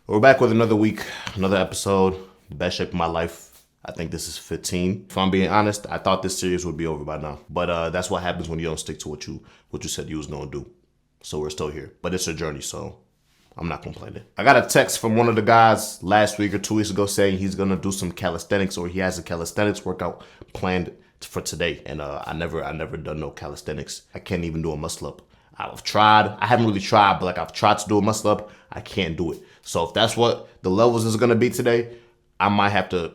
We're back with another week, another episode, the best shape of my life. I think this is 15. If I'm being honest, I thought this series would be over by now. But that's what happens when you don't stick to what you said you was gonna do. So we're still here. But it's a journey, so I'm not complaining. I got a text from one of the guys last week or 2 weeks ago saying he's gonna do some calisthenics, or he has a calisthenics workout planned for today. And I never done no calisthenics. I can't even do a muscle up. I've tried. I haven't really tried, but I've tried to do a muscle up. I can't do it. So if that's what the levels is gonna be today, I might have to.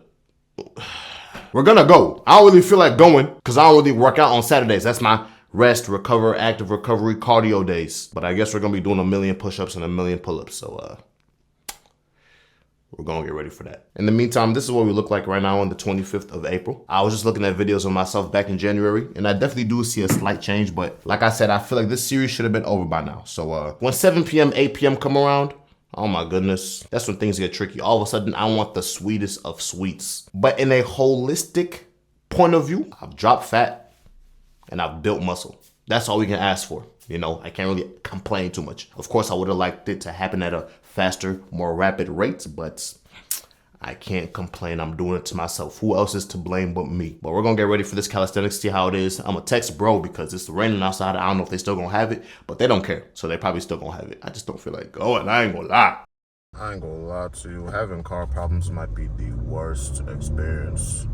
We're gonna go. I don't really feel like going because I don't really work out on Saturdays. That's my rest, recover, active recovery, cardio days. But I guess we're gonna be doing 1,000,000 push-ups and 1,000,000 pull-ups. So we're gonna get ready for that. In the meantime, this is what we look like right now on the 25th of April. I was just looking at videos of myself back in January, and I definitely do see a slight change. But like I said, I feel like this series should have been over by now. So when 7 p.m., 8 p.m. come around, oh my goodness, that's when things get tricky. All of a sudden, I want the sweetest of sweets. But in a holistic point of view, I've dropped fat and I've built muscle. That's all we can ask for. You know, I can't really complain too much. Of course, I would have liked it to happen at a faster, more rapid rate, but I can't complain. I'm doing it to myself. Who else is to blame but me? But we're gonna get ready for this calisthenics, see how it is. I'm gonna text bro because it's raining outside. I don't know if they still gonna have it, but they don't care. So they probably still gonna have it. I just don't feel like going. I ain't gonna lie. I ain't gonna lie to you. Having car problems might be the worst experience.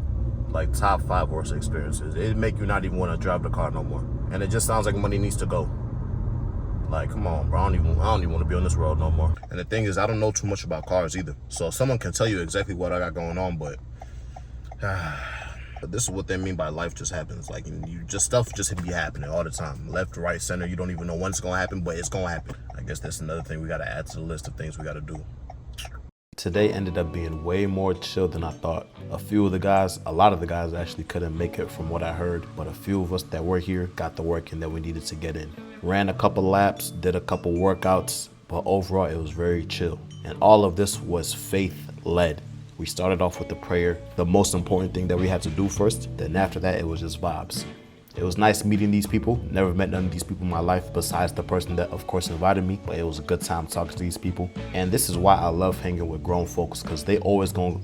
Like top 5 worst experiences. It make you not even want to drive the car no more. And it just sounds like money needs to go. Like, come on, bro. I don't even want to be on this road no more. And the thing is, I don't know too much about cars either. So someone can tell you exactly what I got going on, but this is what they mean by life just happens. Like, stuff just be happening all the time. Left, right, center. You don't even know when it's gonna happen, but it's gonna happen. I guess that's another thing we gotta add to the list of things we gotta do. Today ended up being way more chill than I thought. A lot of the guys actually couldn't make it from what I heard, but a few of us that were here got the work in that we needed to get in. Ran a couple laps, did a couple workouts, but overall it was very chill. And all of this was faith-led. We started off with the prayer, the most important thing that we had to do first. Then after that, it was just vibes. It was nice meeting these people. Never met none of these people in my life besides the person that of course invited me, but it was a good time talking to these people. And this is why I love hanging with grown folks, because they always gonna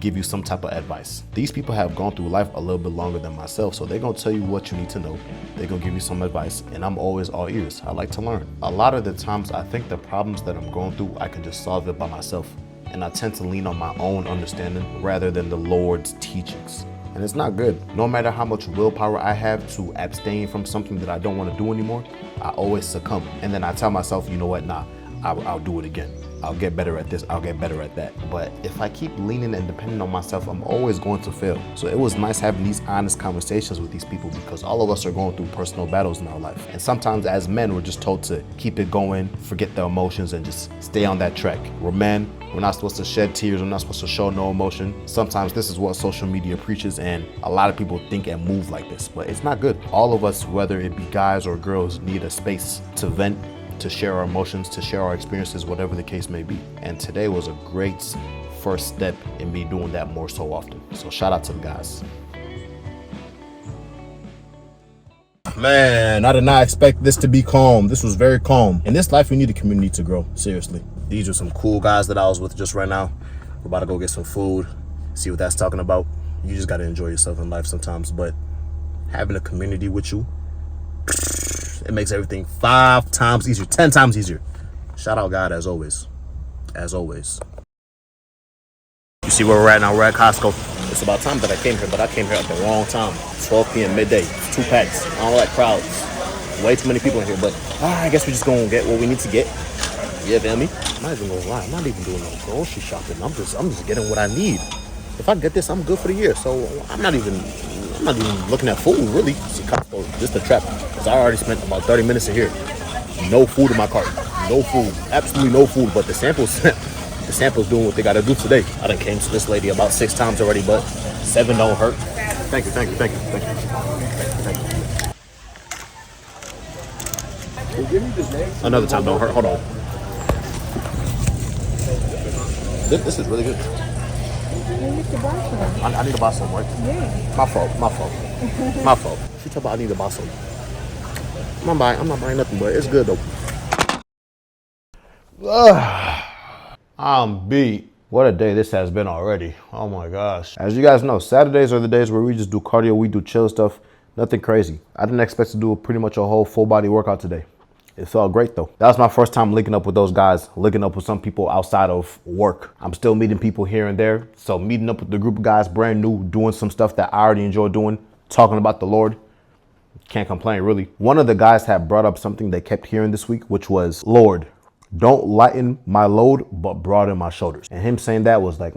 give you some type of advice. These people have gone through life a little bit longer than myself, so they're gonna tell you what you need to know. They're gonna give you some advice, and I'm always all ears. I like to learn. A lot of the times I think the problems that I'm going through, I can just solve it by myself. And I tend to lean on my own understanding rather than the Lord's teachings. And it's not good. No matter how much willpower I have to abstain from something that I don't want to do anymore, I always succumb. And then I tell myself, you know what, nah, I'll do it again. I'll get better at this, I'll get better at that. But if I keep leaning and depending on myself, I'm always going to fail. So it was nice having these honest conversations with these people, because all of us are going through personal battles in our life. And sometimes as men, we're just told to keep it going, forget the emotions, and just stay on that track. We're men, we're not supposed to shed tears, we're not supposed to show no emotion. Sometimes this is what social media preaches, and a lot of people think and move like this, but it's not good. All of us, whether it be guys or girls, need a space to vent, to share our emotions, to share our experiences, whatever the case may be. And today was a great first step in me doing that more so often. So shout out to the guys. Man, I did not expect this to be calm. This was very calm. In this life, we need a community to grow, seriously. These are some cool guys that I was with just right now. We're about to go get some food, see what that's talking about. You just gotta enjoy yourself in life sometimes, but having a community with you, it makes everything 5 times easier, 10 times easier. Shout out God as always. As always. You see where we're at now? We're at Costco. It's about time that I came here, but I came here at the wrong time. 12 p.m. midday, 2 packs. I don't like crowds. Way too many people in here, but I guess we're just gonna get what we need to get. Yeah, feel me? I'm not even gonna lie. I'm not even doing no grocery shopping. I'm just getting what I need. If I get this, I'm good for the year. So I'm not even looking at food, really. See, Costco, just a trap. Because I already spent about 30 minutes in here. No food in my cart. No food. Absolutely no food. But the samples doing what they got to do today. I done came to this lady about 6 times already, but 7 don't hurt. Thank you. Another time don't hurt. Hold on. This is really good. You need to buy some. I need to buy some, right? Yeah. My fault. She talking about I need to buy some. I'm not buying nothing, but it's good though. I'm beat. What a day this has been already. Oh my gosh. As you guys know, Saturdays are the days where we just do cardio, we do chill stuff, nothing crazy. I didn't expect to do pretty much a whole full body workout today. It felt great though. That was my first time linking up with those guys, linking up with some people outside of work. I'm still meeting people here and there. So meeting up with the group of guys, brand new, doing some stuff that I already enjoy doing, talking about the Lord. Can't complain really. One of the guys had brought up something they kept hearing this week, which was, Lord, don't lighten my load, but broaden my shoulders. And him saying that was like,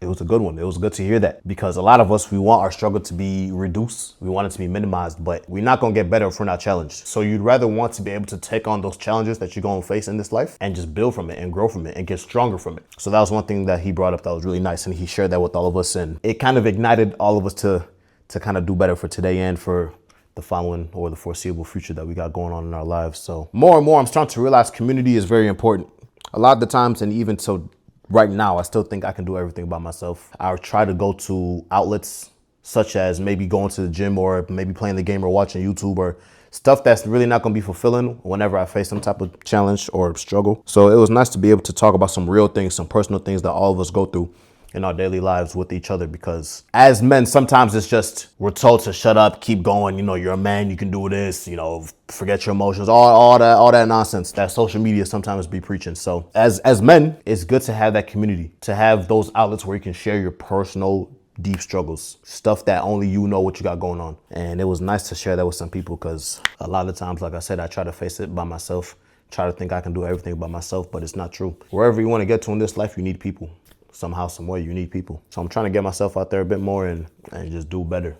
it was a good one. It was good to hear that, because a lot of us, we want our struggle to be reduced. We want it to be minimized, but we're not going to get better if we're not challenged. So you'd rather want to be able to take on those challenges that you're going to face in this life and just build from it and grow from it and get stronger from it. So that was one thing that he brought up that was really nice. And he shared that with all of us. And it kind of ignited all of us to kind of do better for today and for the following or the foreseeable future that we got going on in our lives. So more and more, I'm starting to realize community is very important. A lot of the times, and even so right now, I still think I can do everything by myself. I try to go to outlets such as maybe going to the gym or maybe playing the game or watching YouTube or stuff that's really not going to be fulfilling whenever I face some type of challenge or struggle. So it was nice to be able to talk about some real things, some personal things that all of us go through in our daily lives with each other, because as men, sometimes it's just, we're told to shut up, keep going. You know, you're a man, you can do this, you know, forget your emotions, all that nonsense that social media sometimes be preaching. So as men, it's good to have that community, to have those outlets where you can share your personal deep struggles, stuff that only you know what you got going on. And it was nice to share that with some people, because a lot of times, like I said, I try to face it by myself, try to think I can do everything by myself, but it's not true. Wherever you want to get to in this life, you need people. Somehow, some way, you need people. So I'm trying to get myself out there a bit more and just do better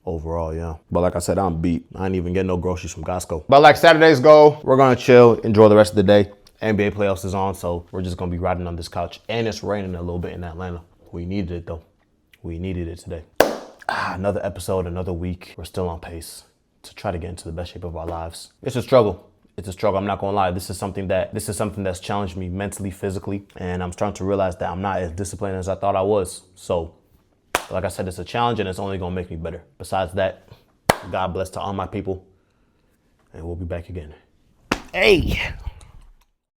overall, yeah. But like I said, I'm beat. I ain't even getting no groceries from Costco. But like Saturdays go, we're gonna chill, enjoy the rest of the day. NBA playoffs is on, so we're just gonna be riding on this couch. And it's raining a little bit in Atlanta. We needed it though. We needed it today. Another episode, another week. We're still on pace to try to get into the best shape of our lives. It's a struggle. It's a struggle. I'm not gonna lie. This is something that's challenged me mentally, physically, and I'm starting to realize that I'm not as disciplined as I thought I was. So, like I said, it's a challenge, and it's only gonna make me better. Besides that, God bless to all my people, and we'll be back again. Hey.